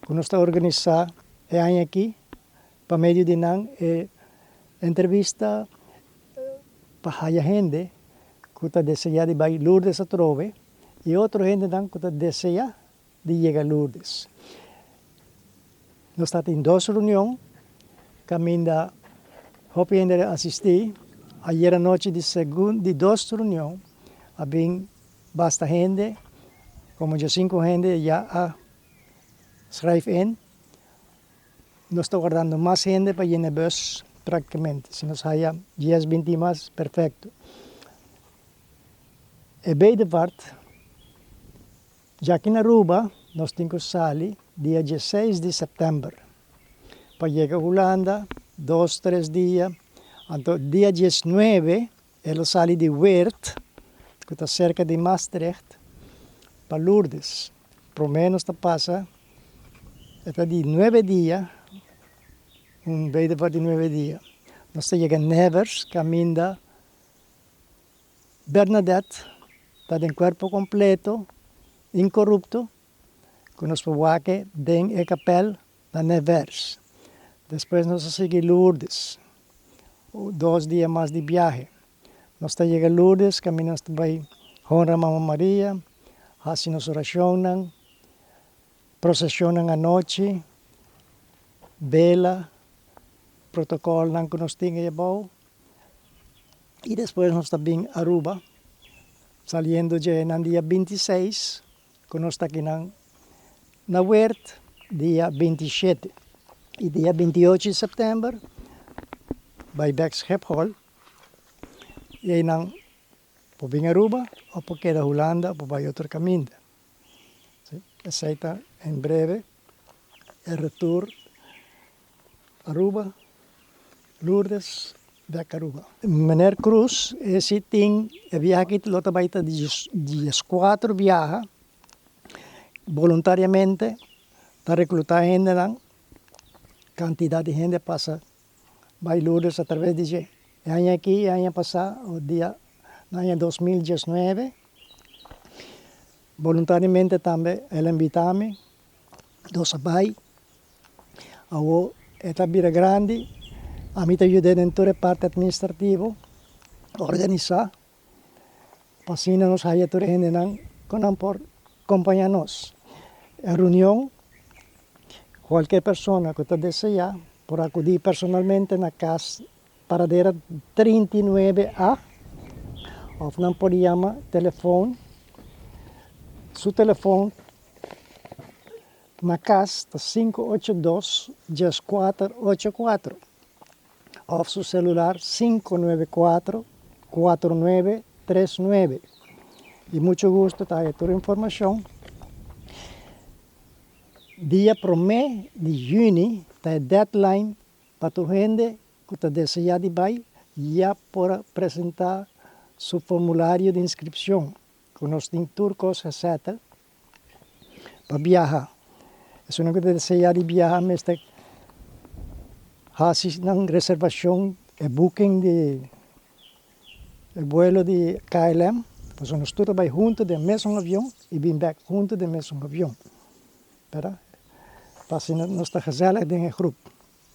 Conosco organizar aqui para meio de não entrevista para a gente que está desejando de ir a Lourdes a trove e outra gente não que está desejando de chegar a Lourdes. Nós estamos em 2 reuniões, caminho hope gente assistir. Ayer à noite de 2 reuniões, havia bastante gente, como já 5 gente já schrijf in. Nós estamos guardando mais gente para ir na bus praticamente. Se nós haya 10, 20 mais, perfeito. E beide parte, já aqui na Aruba, nós temos que sair dia 16 de setembro. Para chegar a Holanda, 2, 3 dias. Então, dia 19, ela sai de Weert, que está cerca de Maastricht, para Lourdes. Por menos passa, está de 9 dias, beide parte de 9 dias. Nós chegamos a Nevers, caminho Bernadette, está em corpo completo, incorrupto, que nós podemos den a capel da Nevers. Depois nós seguimos Lourdes, 2 dias mais de viagem. Nós chegamos a Lourdes, caminhamos também honra a Mamãe Maria, fazemos oração, processionam à noite, vela, protocolo que nós temos e depois nós também a Aruba, saindo já no dia 26, que nós estamos aqui na Weert, dia 27. E dia 28 de setembro, vai back Schiphol, e aí não, para vir a Aruba, ou para quedar a Holanda, ou para outro caminho. Aceita em breve o retorno Aruba, Lourdes, back Aruba. Meneer Cruz, esse tem a viagem que lota baita de 4 viagens, voluntariamente, para reclutar gente, quantidade de gente passa vai Lourdes através de ano aqui, ano passado, o dia ano 2019. Voluntariamente também ela invita-me, nós vai, esta vira grande, a mim ajuda em toda a parte administrativa, organizar, para assim nós haya toda a gente que não pode acompanhar nós. A reunião, qualquer pessoa que está deseja, por acudir personalmente na casa paradeira 39A, ou não pode chamar telefone, seu telefone na casa 582-1484, ou seu celular 594-4939. E muito gosto está aí toda a informação. Dia 1 de junho, está a deadline para a gente que está desejando ir, já para apresentar seu formulário de inscrição, que nós temos turcos, etc., para viajar. Se não deseja viajar, mas faz uma reservação e booking de vuelo de KLM, pues nós todos vamos juntos do mesmo avião e vamos back juntos do mesmo avião. Para assim nós estamos gezellig in een groep.